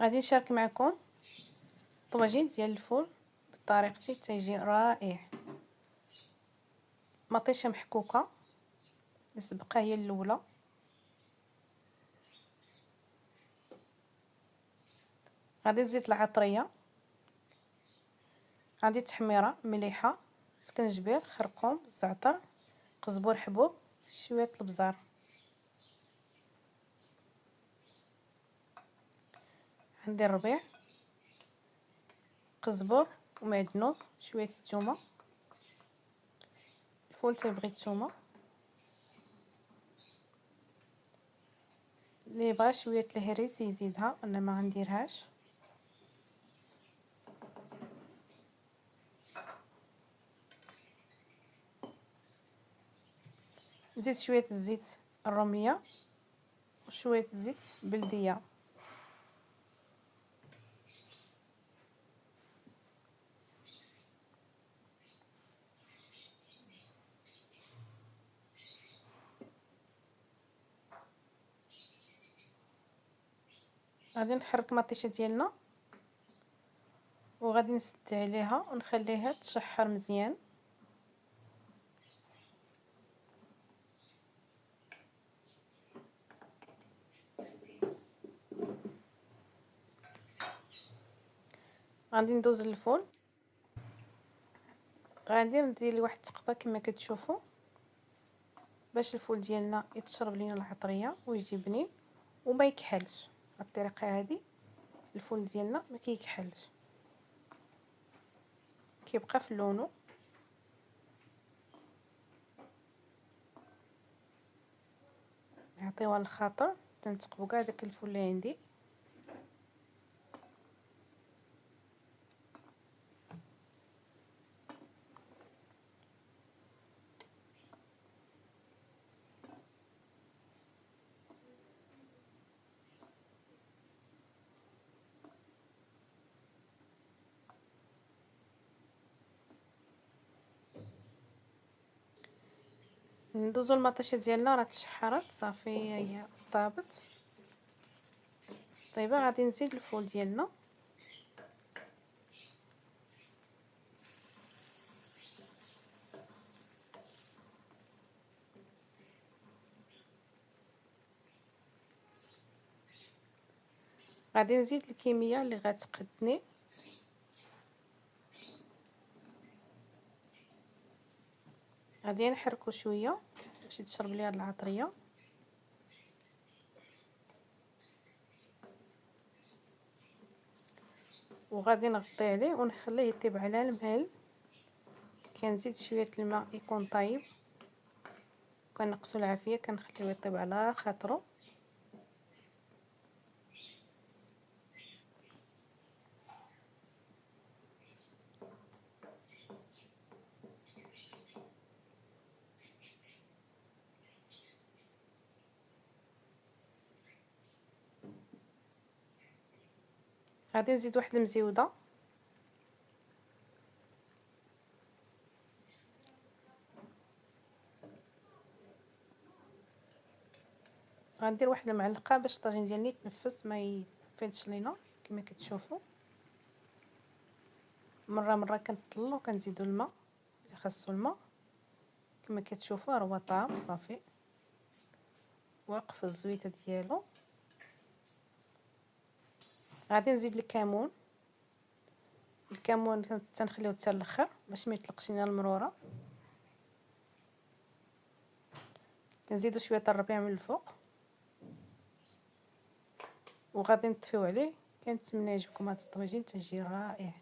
غادي نشارك معكم طواجين ديال الفول بطريقتي تيجي رائع. مطيشه محكوكه السبقه هي الاولى، غادي نزيد العطريه، غادي تحميره مليحه، سكنجبير، خرقوم، زعتر، قزبور، حبوب، شويه البزار. عندي الربيع، قزبر ومعدنوس، شويه الثومه، الفول تيبغي الثومه، اللي بغى شويه الهريس يزيدها، انا ما غنديرهاش. نزيد شويه الزيت الروميه وشويه الزيت بلديه. غادي نحرك مطيشه ديالنا وغادي نسد عليها ونخليها تشحر مزيان. غادي ندوز للفول، غادي ندير واحد التقبه كما كتشوفوا باش الفول ديالنا يتشرب لينا العطريه ويجي بنين وما يكحلش. بالطريقه هذه الفول ديالنا ما كيكحلش، كيبقى في لونه. نعطيوها الخاطر تنتقبوا كاع داك الفول اللي عندي. ندوزو المطيشه ديالنا راه تشحرت صافي، هي طابت طيبه. غادي نزيد الفول ديالنا، غادي نزيد الكميه اللي غتقدني. غادي نحركو شويه باش تشرب ليها العطريه. وغادي نغطي عليه ونخليه يطيب على المهل. كنزيد شويه الماء يكون طايب، كنقصوا العافيه كنخليوه يطيب على خاطرو. غادي نزيد واحد المزيوده، غندير واحد المعلقه باش الطاجين ديالي يتنفس ما يفيدش لينا. كما كتشوفوا مره كنطلو كنزيدوا الماء اللي خاصو الماء. كما كتشوفوا راه هو طاب صافي، واقف الزويته ديالو. غادي نزيد الكمون تنخليوه حتى الاخر باش ما يطلقش لينا المروره. كنزيدوا شويه الربيع من الفوق وغادي نطفيو عليه. كنتمنى يعجبكم هذا الطاجين، تجي رائع.